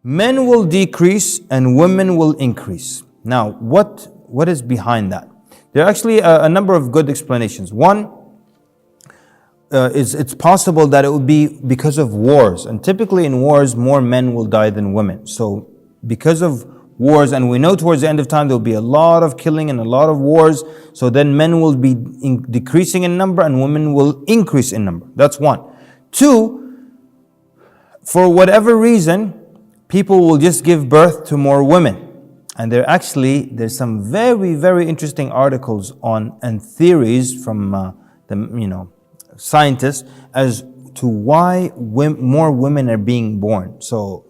Men will decrease and women will increase. Now, what is behind that? There are actually a number of good explanations. One is it's possible that it would be because of wars. And typically in wars, more men will die than women. So because of wars, and we know towards the end of time there will be a lot of killing and a lot of wars. So then men will be decreasing in number and women will increase in number. That's one. Two, for whatever reason, people will just give birth to more women. And there's some very, very interesting articles on and theories from scientists as to why more women are being born. So,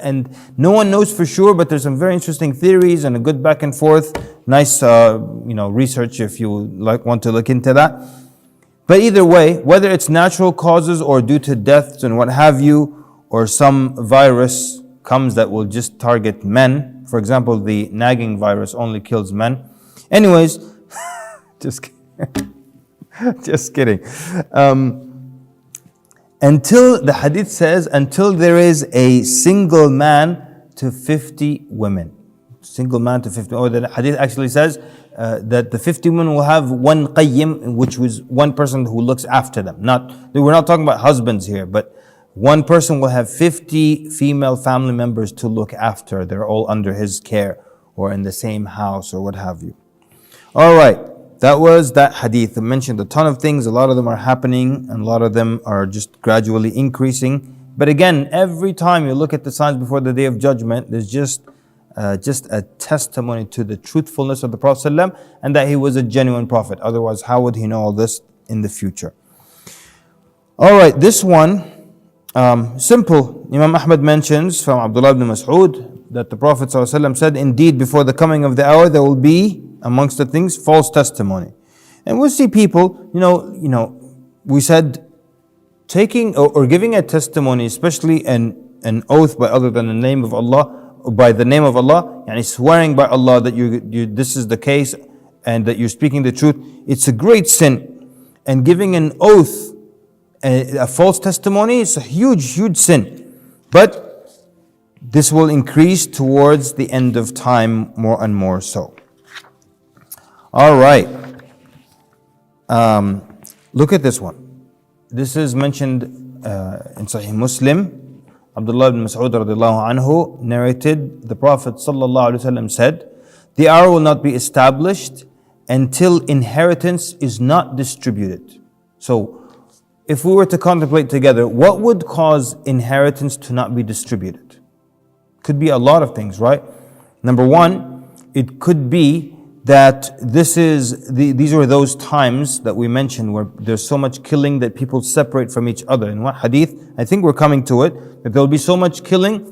and no one knows for sure, but there's some very interesting theories and a good back and forth. Nice, research if you want to look into that. But either way, whether it's natural causes or due to deaths and what have you, or some virus comes that will just target men. For example, the nagging virus only kills men. Anyways, just kidding. Just kidding. Until the hadith says, until there is a single man to 50 women. Single man to 50. Or the hadith actually says that the 50 women will have one qayyim, which was one person who looks after them. We're not talking about husbands here, but one person will have 50 female family members to look after. They're all under his care or in the same house or what have you. All right. That was that hadith. It mentioned a ton of things. A lot of them are happening and a lot of them are just gradually increasing. But again, every time you look at the signs before the Day of Judgment, there's just a testimony to the truthfulness of the Prophet ﷺ and that he was a genuine prophet. Otherwise, how would he know all this in the future? All right, this one, simple. Imam Ahmad mentions from Abdullah ibn Mas'ud that the Prophet ﷺ said, indeed, before the coming of the hour, there will be, amongst the things, false testimony. And we'll see people, we said, taking or giving a testimony, especially an oath by other than the name of Allah, or by the name of Allah, yani swearing by Allah that you this is the case and that you're speaking the truth, it's a great sin. And giving an oath, a false testimony, is a huge, huge sin. But this will increase towards the end of time more and more so. All right. Look at this one. This is mentioned in Sahih Muslim. Abdullah ibn Mas'ud radiallahu anhu narrated, the Prophet sallallahu alaihi wasallam said, the hour will not be established until inheritance is not distributed. So, if we were to contemplate together, what would cause inheritance to not be distributed? Could be a lot of things, right? Number one, it could be that these are those times that we mentioned where there's so much killing that people separate from each other. In what hadith? I think we're coming to it. That there will be so much killing.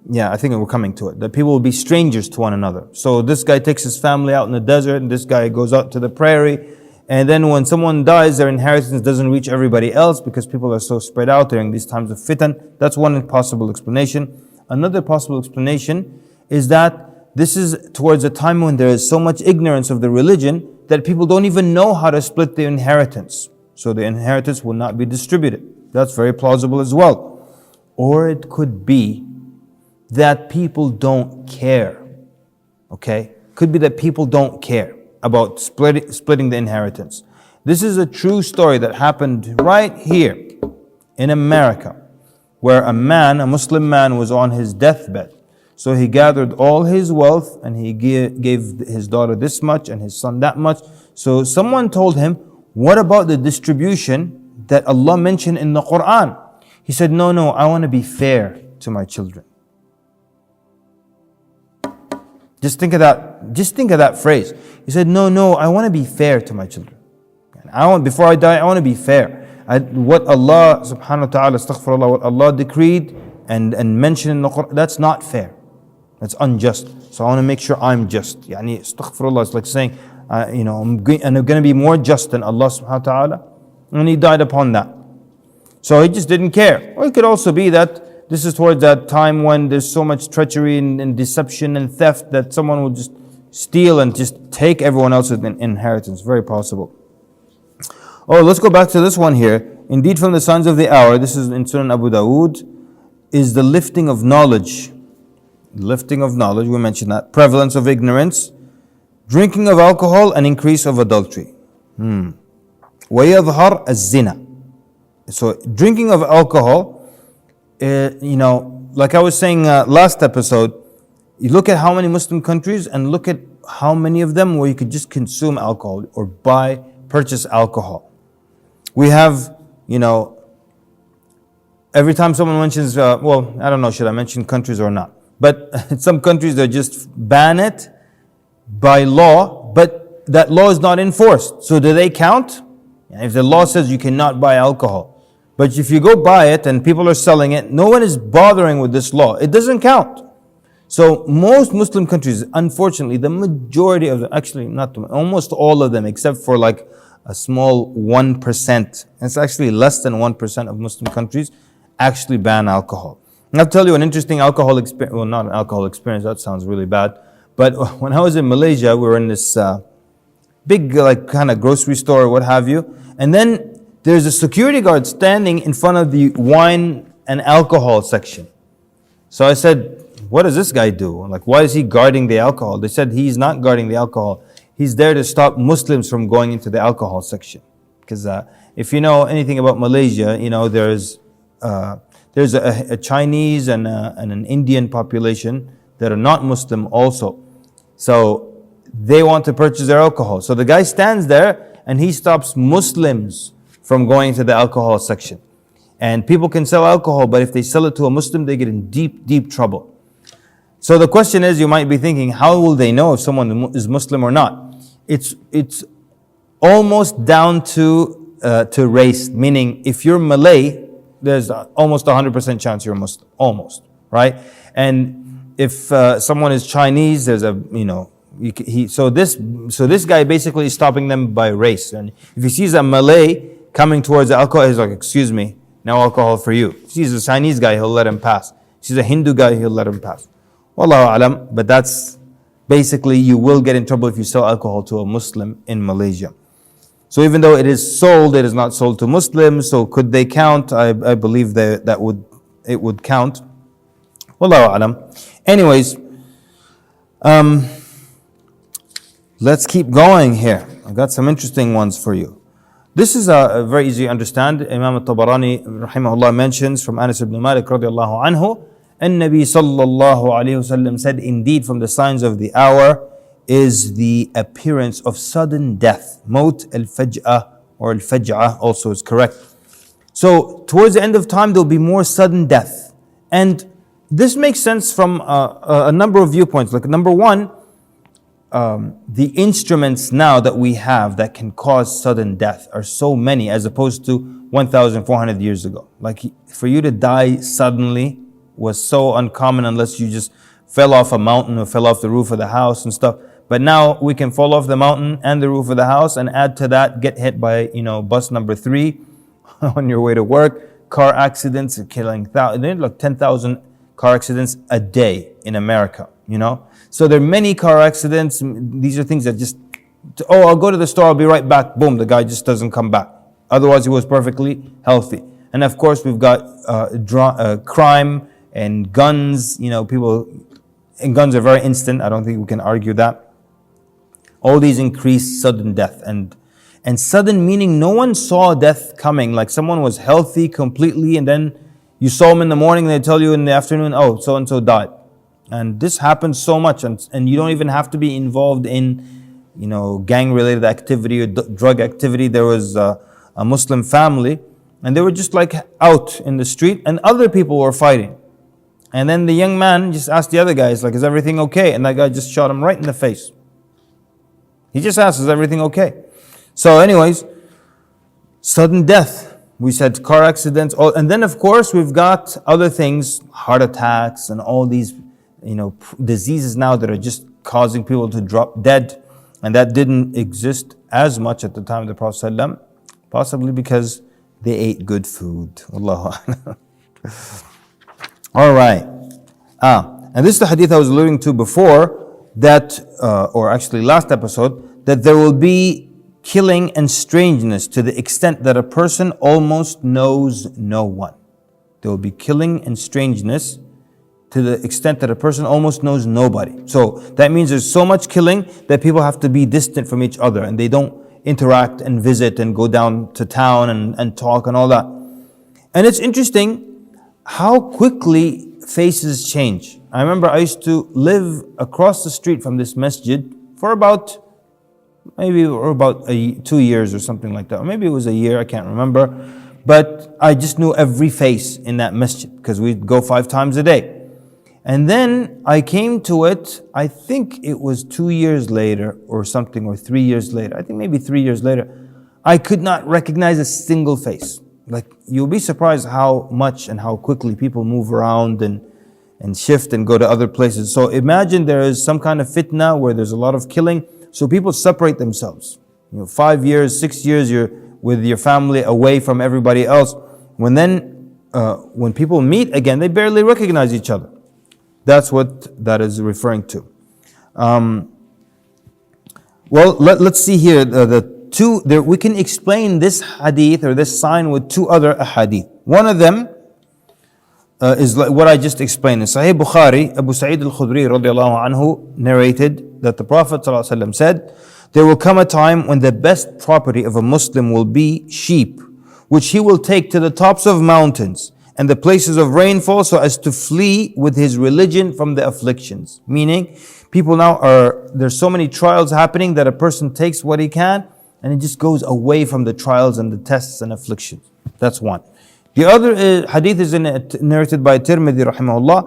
Yeah, I think we're coming to it. That people will be strangers to one another. So this guy takes his family out in the desert and this guy goes out to the prairie. And then when someone dies, their inheritance doesn't reach everybody else because people are so spread out during these times of fitan. That's one possible explanation. Another possible explanation is that this is towards a time when there is so much ignorance of the religion that people don't even know how to split the inheritance. So the inheritance will not be distributed. That's very plausible as well. Or it could be that people don't care. Okay? Could be that people don't care about splitting the inheritance. This is a true story that happened right here in America, where a Muslim man was on his deathbed. So he gathered all his wealth and he gave his daughter this much and his son that much. So someone told him, what about the distribution that Allah mentioned in the Quran? He said, no, I want to be fair to my children. Just think of that phrase. He said, no, I want to be fair to my children. Before I die, I want to be fair. What Allah subhanahu wa ta'ala, astaghfirullah, what Allah decreed and mentioned in the Quran, that's not fair. That's unjust. So I want to make sure I'm just. Yani, astaghfirullah, it's like saying, I'm going to be more just than Allah subhanahu wa ta'ala. And he died upon that. So he just didn't care. Or it could also be that this is towards that time when there's so much treachery and deception and theft that someone will just steal and just take everyone else's inheritance. Very possible. Oh, let's go back to this one here. Indeed, from the signs of the hour, this is in Sunan Abu Dawood, is the lifting of knowledge lifting of knowledge, we mentioned that. Prevalence of ignorance, drinking of alcohol, and increase of adultery. وَيَظْهَرْ الزِّنَا. So drinking of alcohol, like I was saying last episode, you look at how many Muslim countries and look at how many of them where you could just consume alcohol or purchase alcohol. We have, every time someone mentions, I don't know, should I mention countries or not? But in some countries they just ban it by law, but that law is not enforced. So do they count? If the law says you cannot buy alcohol, but if you go buy it and people are selling it, no one is bothering with this law. It doesn't count. So most Muslim countries, unfortunately, the majority of them, actually not almost all of them, except for like a small 1%, it's actually less than 1% of Muslim countries actually ban alcohol. And I'll tell you an interesting alcohol experience, well, not an alcohol experience, that sounds really bad. But when I was in Malaysia, we were in this big like kind of grocery store or what have you. And then there's a security guard standing in front of the wine and alcohol section. So I said, what does this guy do? Like, why is he guarding the alcohol? They said he's not guarding the alcohol. He's there to stop Muslims from going into the alcohol section. Because if you know anything about Malaysia, there's a Chinese and an Indian population that are not Muslim also. So they want to purchase their alcohol. So the guy stands there and he stops Muslims from going to the alcohol section. And people can sell alcohol, but if they sell it to a Muslim, they get in deep, deep trouble. So the question is, you might be thinking, how will they know if someone is Muslim or not? It's almost down to race, meaning if you're Malay, there's almost 100% chance you're a Muslim, almost, right? And if someone is Chinese, there's so this guy basically is stopping them by race. And if he sees a Malay coming towards the alcohol, he's like, excuse me, no alcohol for you. If he sees a Chinese guy, he'll let him pass. If he sees a Hindu guy, he'll let him pass. Wallahu alam, but that's basically, you will get in trouble if you sell alcohol to a Muslim in Malaysia. So even though it is sold, it is not sold to Muslims. So could they count? I believe it would count. Wallahu alam. Anyways, let's keep going here. I've got some interesting ones for you. This is very easy to understand. Imam al-Tabarani rahimahullah mentions from Anas ibn Malik radiallahu anhu, An-Nabi sallallahu alayhi wasallam said, indeed from the signs of the hour is the appearance of sudden death. Maut al-Faj'ah or al-Faj'ah also is correct. So towards the end of time there will be more sudden death. And this makes sense from a number of viewpoints. Like number one, the instruments now that we have that can cause sudden death are so many as opposed to 1,400 years ago. Like for you to die suddenly was so uncommon unless you just fell off a mountain or fell off the roof of the house and stuff. But now we can fall off the mountain and the roof of the house, and add to that, get hit by bus number 3 on your way to work. Car accidents are killing like 10,000 car accidents a day in America. So there are many car accidents. These are things that just, I'll go to the store, I'll be right back. Boom, the guy just doesn't come back. Otherwise, he was perfectly healthy. And of course, we've got crime and guns. People, and guns are very instant. I don't think we can argue that. All these increase sudden death. And sudden meaning no one saw death coming. Like someone was healthy completely, and then you saw him in the morning, and they tell you in the afternoon, oh, so-and-so died. And this happens so much, and you don't even have to be involved in, gang-related activity or drug activity. There was a Muslim family, and they were just like out in the street, and other people were fighting. And then the young man just asked the other guys, like, is everything okay? And that guy just shot him right in the face. He just asked, is everything okay? So anyways, sudden death. We said car accidents, and then of course we've got other things, heart attacks and all these diseases now that are just causing people to drop dead. And that didn't exist as much at the time of the Prophet ﷺ, possibly because they ate good food. Wallahu. All right. And this is the hadith I was alluding to before, that, or actually last episode, that there will be killing and strangeness to the extent that a person almost knows no one. There will be killing and strangeness to the extent that a person almost knows nobody. So that means there's so much killing that people have to be distant from each other and they don't interact and visit and go down to town and talk and all that. And it's interesting how quickly faces change. I remember I used to live across the street from this masjid for about 2 years or something like that. Or maybe it was a year, I can't remember. But I just knew every face in that masjid because we'd go 5 times a day. And then I came to it, I think it was 2 years later or something, or 3 years later. I think maybe 3 years later. I could not recognize a single face. Like, you'll be surprised how much and how quickly people move around and shift and go to other places. So imagine there is some kind of fitna where there's a lot of killing. So people separate themselves. 5 years, 6 years, you're with your family away from everybody else. When people meet again, they barely recognize each other. That's what that is referring to. Let's see here. We can explain this hadith or this sign with 2 other hadith. One of them is like what I just explained. In Sahih Bukhari, Abu Sa'id al-Khudri radiallahu anhu narrated that the Prophet ﷺ said, "There will come a time when the best property of a Muslim will be sheep, which he will take to the tops of mountains and the places of rainfall so as to flee with his religion from the afflictions." Meaning, people now there's so many trials happening that a person takes what he can and it just goes away from the trials and the tests and afflictions. That's one. The other hadith is narrated by Tirmidhi rahimahullah,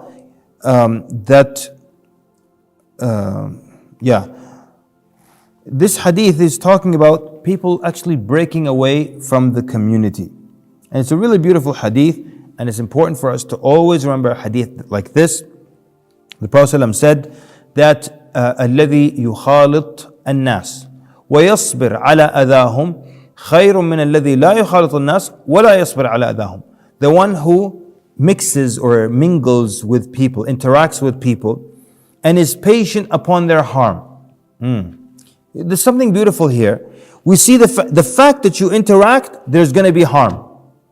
this hadith is talking about people actually breaking away from the community. And it's a really beautiful hadith, and it's important for us to always remember a hadith like this. The Prophet ﷺ said that الذي يخالط الناس ويصبر على أذاهم خير من الذي لا يخالط الناس ولا يصبر على أذاهم. The one who mixes or mingles with people, interacts with people, and is patient upon their harm. There's something beautiful here. We see the fact that you interact, there's going to be harm.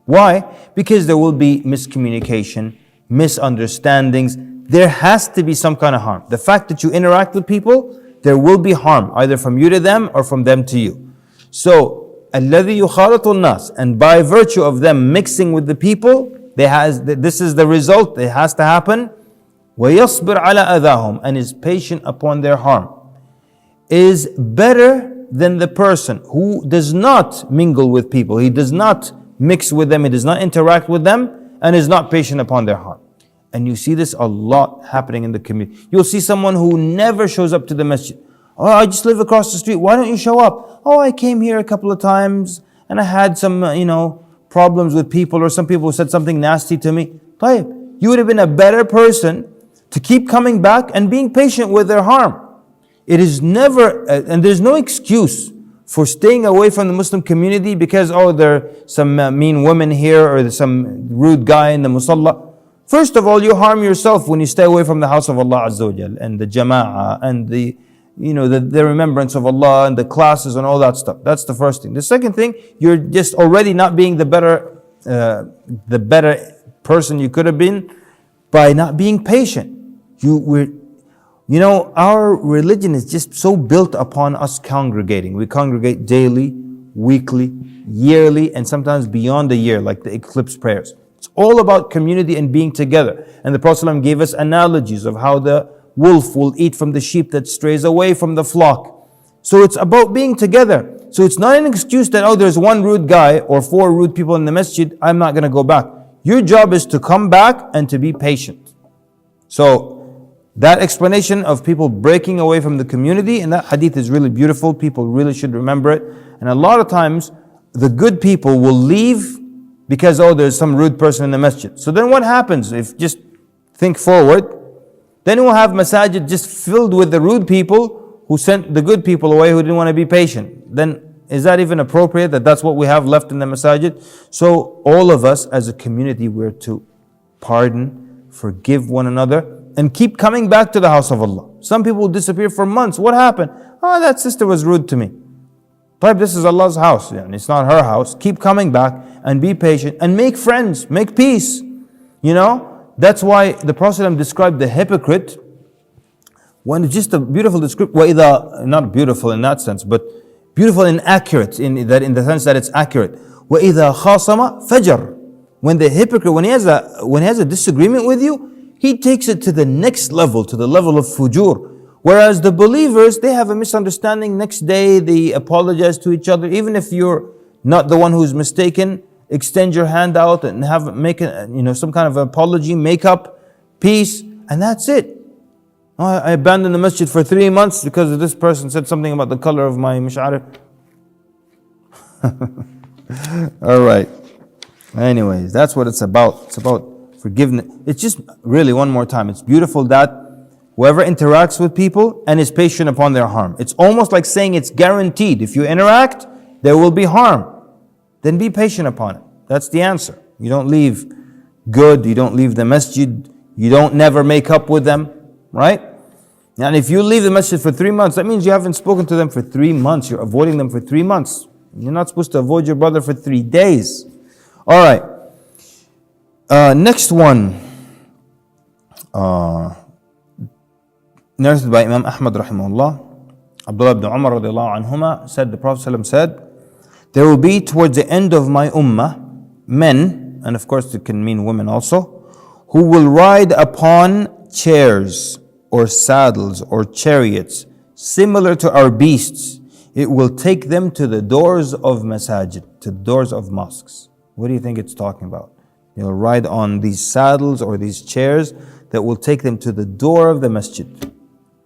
Why? Because there will be miscommunication, misunderstandings. There has to be some kind of harm. The fact that you interact with people, there will be harm, either from you to them or from them to you. So, الَّذِي يُخَالَطُ النَّاسِ, and by virtue of them mixing with the people, this is the result, it has to happen. وَيَصْبِرْ عَلَى أَذَاهُمْ, and is patient upon their harm, is better than the person who does not mingle with people, he does not mix with them, he does not interact with them, and is not patient upon their harm. And you see this a lot happening in the community. You'll see someone who never shows up to the masjid. "Oh, I just live across the street. Why don't you show up?" "Oh, I came here a couple of times and I had some, problems with people, or some people said something nasty to me." You would have been a better person to keep coming back and being patient with their harm. It is never, and there's no excuse for staying away from the Muslim community because, there are some mean women here or there's some rude guy in the musalla. First of all, you harm yourself when you stay away from the house of Allah Azza wa Jal and the jama'ah and the remembrance of Allah and the classes and all that stuff. That's the first thing. The second thing, you're just already not being the better person you could have been by not being patient. Our religion is just so built upon us congregating. We congregate daily, weekly, yearly, and sometimes beyond a year, like the eclipse prayers. It's all about community and being together. And the Prophet ﷺ gave us analogies of how the wolf will eat from the sheep that strays away from the flock. So it's about being together. So it's not an excuse that, there's one rude guy or 4 rude people in the masjid, I'm not going to go back. Your job is to come back and to be patient. So that explanation of people breaking away from the community, and that hadith is really beautiful. People really should remember it. And a lot of times, the good people will leave because, there's some rude person in the masjid. So then what happens? If just think forward, then we'll have masajid just filled with the rude people who sent the good people away who didn't want to be patient. Then is that even appropriate that that's what we have left in the masajid? So all of us as a community, we're to pardon, forgive one another, and keep coming back to the house of Allah. Some people will disappear for months. What happened? That sister was rude to me. But this is Allah's house, and it's not her house. Keep coming back and be patient and make friends, make peace. That's why the Prophet ﷺ described the hypocrite when it's just a beautiful description. وَإِذَا, not beautiful in that sense, but beautiful and accurate in the sense that it's accurate. وَإِذَا خَاصَمَ فَجَرَ. When the hypocrite, when he has a disagreement with you, he takes it to the next level, to the level of fujur. Whereas the believers, they have a misunderstanding. Next day, they apologize to each other. Even if you're not the one who's mistaken, extend your hand out and make some kind of apology, make up, peace, and that's it. Oh, I abandoned the masjid for 3 months because this person said something about the color of my mish'arif. All right. Anyways, that's what it's about. It's about forgiveness. It's just really, one more time, it's beautiful that whoever interacts with people and is patient upon their harm. It's almost like saying it's guaranteed. If you interact, there will be harm. Then be patient upon it. That's the answer. You don't leave good, you don't leave the masjid, you don't never make up with them, right? And if you leave the masjid for 3 months, that means you haven't spoken to them for 3 months. You're avoiding them for 3 months. You're not supposed to avoid your brother for 3 days. All right. Next one. Narrated by Imam Ahmad rahimahullah. Abdullah ibn Umar radiallahu anhuma said, the Prophet ﷺ said, there will be towards the end of my ummah men, and of course it can mean women also, who will ride upon chairs or saddles or chariots similar to our beasts. It will take them to the doors of masajid, to the doors of mosques. What do you think it's talking about? They'll ride on these saddles or these chairs that will take them to the door of the masjid.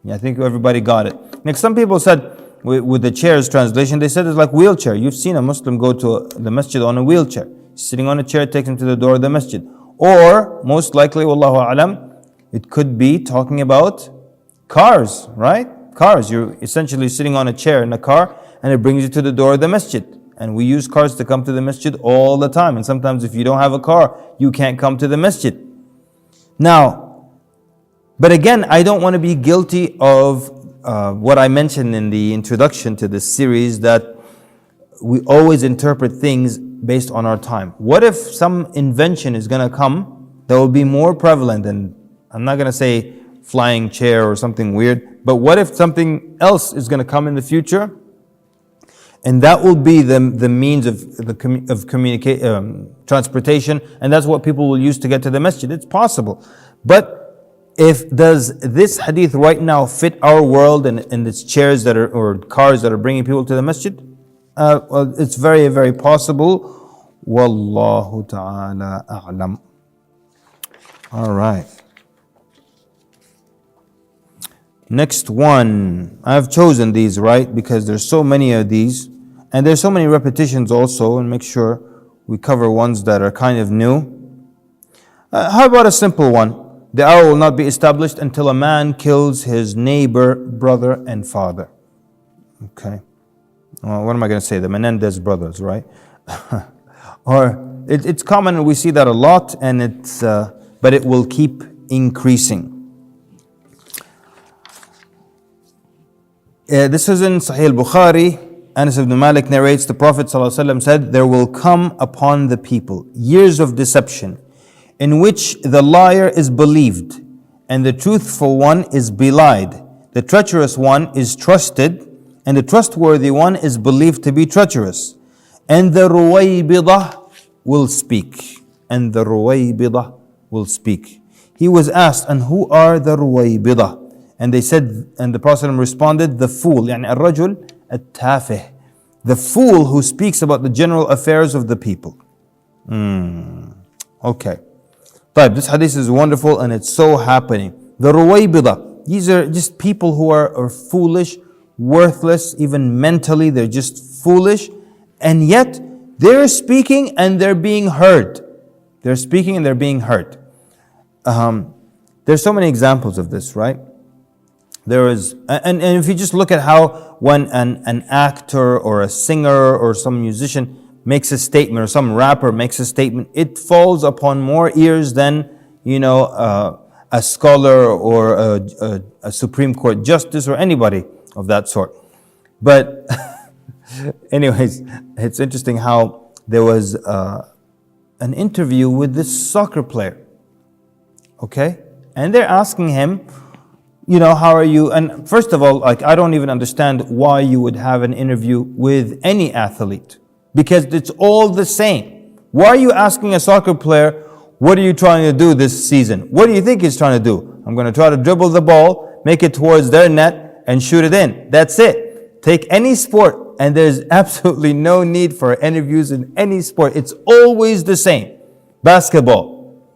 Yeah, I think everybody got it. Next, some people said, with the chairs translation, they said it's like wheelchair. You've seen a Muslim go to the masjid on a wheelchair. Sitting on a chair takes him to the door of the masjid. Or, most likely, wallahu alam, it could be talking about cars, right? Cars. You're essentially sitting on a chair in a car and it brings you to the door of the masjid. And we use cars to come to the masjid all the time. And sometimes if you don't have a car, you can't come to the masjid. Now, but again, I don't want to be guilty of what I mentioned in the introduction to this series, that we always interpret things based on our time. What if some invention is going to come that will be more prevalent, and I'm not going to say flying chair or something weird, but what if something else is going to come in the future, and that will be the means of transportation, and that's what people will use to get to the masjid? It's possible. But does this hadith right now fit our world and its chairs or cars that are bringing people to the masjid? Well, it's very, very possible. Wallahu ta'ala a'lam. All right. Next one. I've chosen these, right? Because there's so many of these. And there's so many repetitions also. And make sure we cover ones that are kind of new. How about a simple one? The hour will not be established until a man kills his neighbor, brother, and father. Okay. Well, what am I going to say? The Menendez brothers, right? Or it's common, we see that a lot, and but it will keep increasing. This is in Sahih al-Bukhari. Anas ibn Malik narrates, the Prophet ﷺ said, there will come upon the people years of deception, in which the liar is believed, and the truthful one is belied. The treacherous one is trusted, and the trustworthy one is believed to be treacherous. And the ruwaybidah will speak. And the ruwaybidah will speak. He was asked, and who are the ruwaybidah? And they said, and the Prophet responded, the fool, يعني الرجل التافه, the fool who speaks about the general affairs of the people. Okay. This hadith is wonderful, and it's so happening. The ruwaybidah, these are just people who are foolish, worthless, even mentally, they're just foolish, and yet they're speaking and they're being heard. They're speaking and they're being heard. There's so many examples of this, right? There is, and if you just look at how when an actor or a singer or some musician makes a statement, or some rapper makes a statement, it falls upon more ears than, a scholar or a Supreme Court justice or anybody of that sort. But anyways, it's interesting how there was an interview with this soccer player. Okay? And they're asking him, how are you? And first of all, like, I don't even understand why you would have an interview with any athlete, because it's all the same. Why are you asking a soccer player, what are you trying to do this season? What do you think he's trying to do? I'm going to try to dribble the ball, make it towards their net, and shoot it in. That's it. Take any sport, and there's absolutely no need for interviews in any sport. It's always the same. Basketball.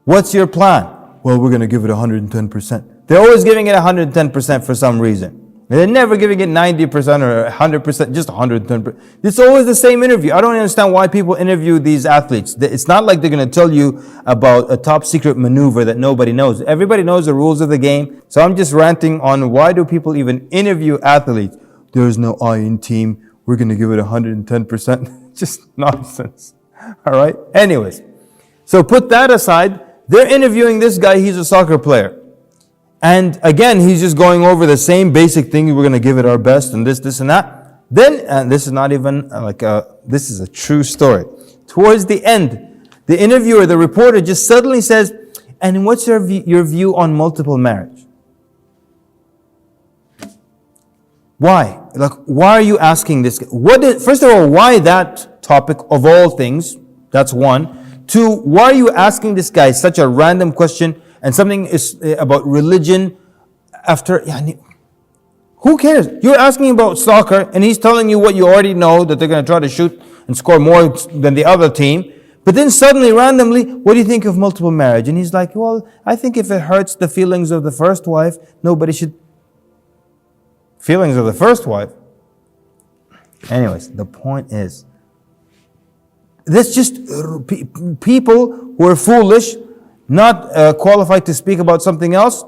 What's your plan? Well, we're going to give it 110%. They're always giving it 110% for some reason. They're never giving it 90% or 100%, just 110%. It's always the same interview. I don't understand why people interview these athletes. It's not like they're going to tell you about a top secret maneuver that nobody knows. Everybody knows the rules of the game. So I'm just ranting on why do people even interview athletes? There's no I in team. We're going to give it 110%. Just nonsense. All right? Anyways, so put that aside. They're interviewing this guy. He's a soccer player. And again, he's just going over the same basic thing. We're going to give it our best and this and that. Then, and this is not even this is a true story. Towards the end, the interviewer, the reporter just suddenly says, and what's your view on multiple marriage? Why? Like, why are you asking this? First of all, why that topic of all things? That's one. Two, why are you asking this guy such a random question? And something is about religion after, who cares? You're asking about soccer and he's telling you what you already know, that they're going to try to shoot and score more than the other team. But then suddenly, randomly, what do you think of multiple marriage? And he's like, well, I think if it hurts the feelings of the first wife, nobody should. Feelings of the first wife? Anyways, the point is, this just people who are foolish, not qualified to speak about something else,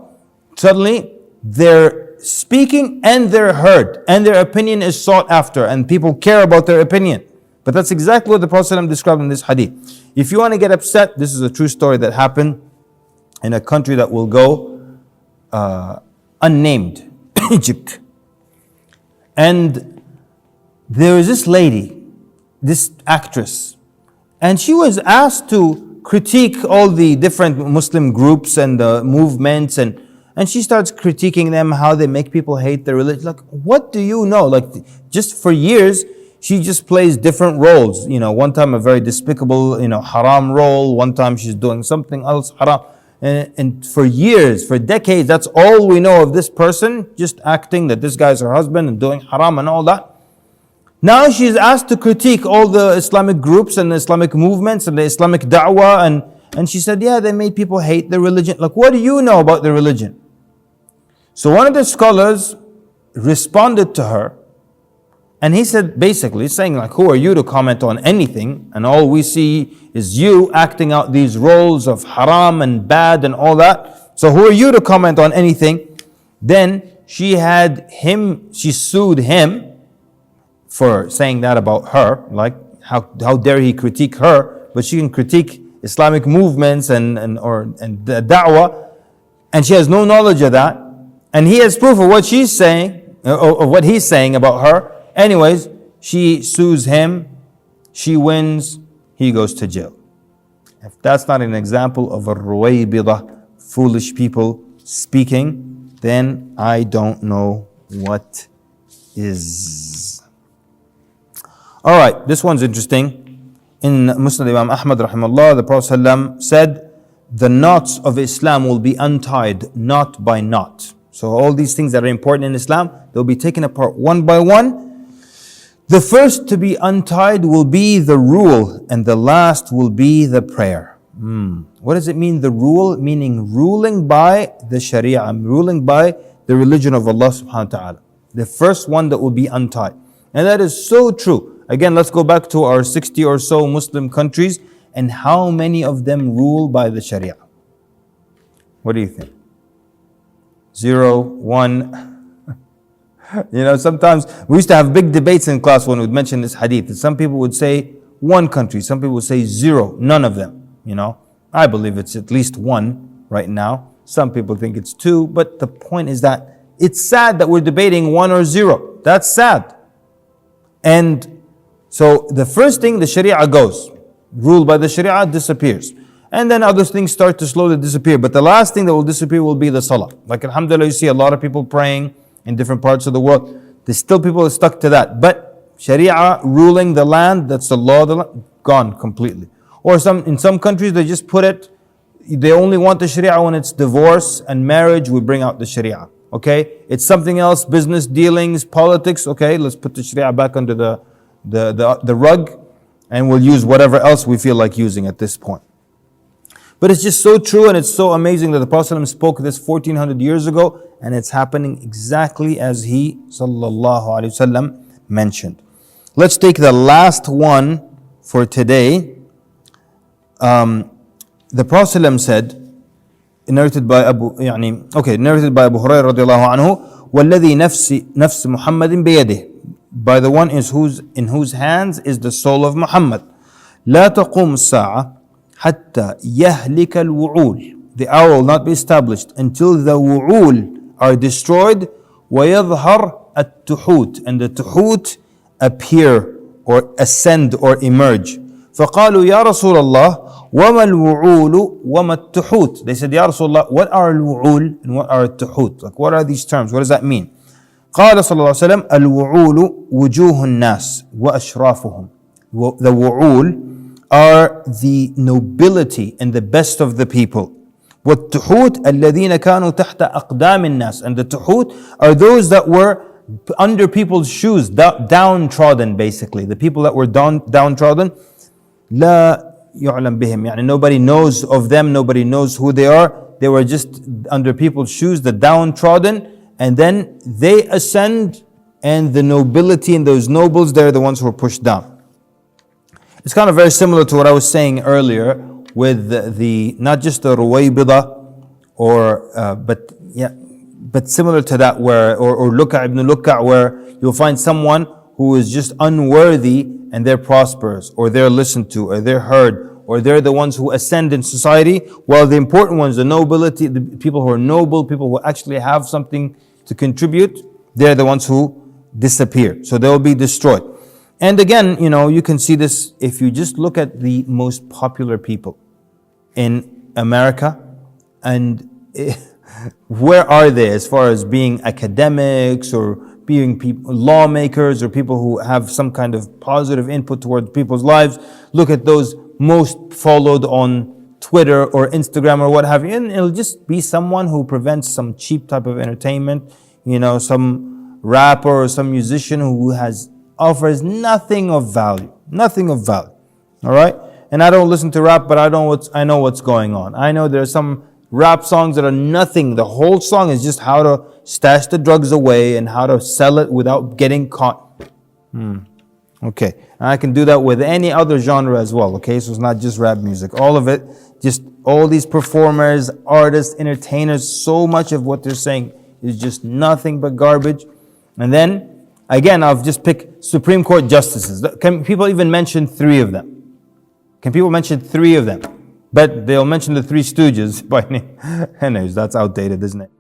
suddenly they're speaking and they're heard and their opinion is sought after and people care about their opinion. But that's exactly what the Prophet ﷺ described in this hadith. If you want to get upset, this is a true story that happened in a country that will go unnamed, Egypt. And there was this lady, this actress, and she was asked to critique all the different Muslim groups and the movements, and she starts critiquing them, how they make people hate their religion. Like, what do you know? Like, just for years, she just plays different roles. One time a very despicable, haram role. One time she's doing something else haram. And for years, for decades, that's all we know of this person, just acting that this guy's her husband and doing haram and all that. Now she's asked to critique all the Islamic groups and the Islamic movements and the Islamic da'wah, and she said, yeah, they made people hate their religion. Like, what do you know about the religion? So one of the scholars responded to her, and he said, basically saying like, who are you to comment on anything? And all we see is you acting out these roles of haram and bad and all that. So who are you to comment on anything? Then she sued him for saying that about her, like how dare he critique her, but she can critique Islamic movements and the da'wah, and she has no knowledge of that, and he has proof of what she's saying, of what he's saying about her. Anyways, she sues him, she wins, he goes to jail. If that's not an example of a ruwaybidah, foolish people speaking, then I don't know what is. All right, this one's interesting. In Musnad Imam Ahmad rahimahullah, the Prophet ﷺ said, the knots of Islam will be untied knot by knot. So all these things that are important in Islam, they'll be taken apart one by one. The first to be untied will be the rule, and the last will be the prayer. What does it mean, the rule? Meaning ruling by the Sharia, ruling by the religion of Allah subhanahu wa ta'ala. The first one that will be untied. And that is so true. Again, let's go back to our 60 or so Muslim countries, and how many of them rule by the Sharia? What do you think? 0, 1. Sometimes we used to have big debates in class when we'd mention this hadith. Some people would say one country, some people would say 0, none of them. I believe it's at least 1 right now. Some people think it's 2, but the point is that it's sad that we're debating 1 or 0. That's sad. And so the first thing, the Sharia goes. Rule by the Sharia disappears. And then other things start to slowly disappear. But the last thing that will disappear will be the salah. Like alhamdulillah, you see a lot of people praying in different parts of the world. There's still people stuck to that. But Sharia ruling the land, that's the law of the land, gone completely. Or in some countries they just put it, they only want the Sharia when it's divorce and marriage, we bring out the Sharia. Okay? It's something else, business dealings, politics, okay, let's put the Sharia back under the rug and we'll use whatever else we feel like using at this point. But it's just so true and it's so amazing that the Prophet ﷺ spoke this 1400 years ago and it's happening exactly as he sallallahu alaihi wasallam mentioned. Let's take the last one for today. The Prophet ﷺ said, narrated by Abu Hurairah radiallahu anhu, وَالَّذِي نَفْسِ مُحَمَّدٍ بِيَدِهِ, by the one in whose hands is the soul of Muhammad. لَا تَقُومُ السَّاعَةِ حَتَّى يَهْلِكَ الْوُعُولِ, the hour will not be established until the wu'ul are destroyed, وَيَظْهَرْ التُّحُوت, and the tuhut appear or ascend or emerge. فَقَالُوا يَا رَسُولَ اللَّهِ وَمَا الْوُعُولُ وَمَا التُّحُوت, they said, Ya Rasulullah, what are al-wu'ul and what are al-tuhut? Like, what are these terms? What does that mean? قال صلى الله عليه وسلم الوعول وجوه الناس وأشرافهم. The wu'ul are the nobility and the best of the people. والتحوت الذين كانوا تحت أقدام الناس, and the tuhut are those that were under people's shoes, downtrodden basically. The people that were downtrodden, لا يعلم بهم, يعني nobody knows of them, nobody knows who they are. They were just under people's shoes, the downtrodden, and then they ascend, and the nobility and those nobles, they're the ones who are pushed down. It's kind of very similar to what I was saying earlier with the not just the Ruwaybida, but similar to that, where or Luka' ibn Luka', where you'll find someone who is just unworthy and they're prosperous, or they're listened to, or they're heard, or they're the ones who ascend in society, while the important ones, the nobility, the people who are noble, people who actually have something to contribute, they're the ones who disappear. So they'll be destroyed. And again, you can see this if you just look at the most popular people in America, and where are they as far as being academics or being lawmakers or people who have some kind of positive input towards people's lives. Look at those most followed on Twitter or Instagram or what have you, and it'll just be someone who prevents some cheap type of entertainment, some rapper or some musician who offers nothing of value. All right? And I don't listen to rap, but I know what's going on. I know there are some rap songs that are nothing. The whole song is just how to stash the drugs away and how to sell it without getting caught. Okay. And I can do that with any other genre as well. Okay. So it's not just rap music. All of it, just all these performers, artists, entertainers, so much of what they're saying is just nothing but garbage. And then, again, I've just picked Supreme Court justices. Can people even mention 3 of them? Can people mention 3 of them? But they'll mention the 3 stooges by name. Anyways, that's outdated, isn't it?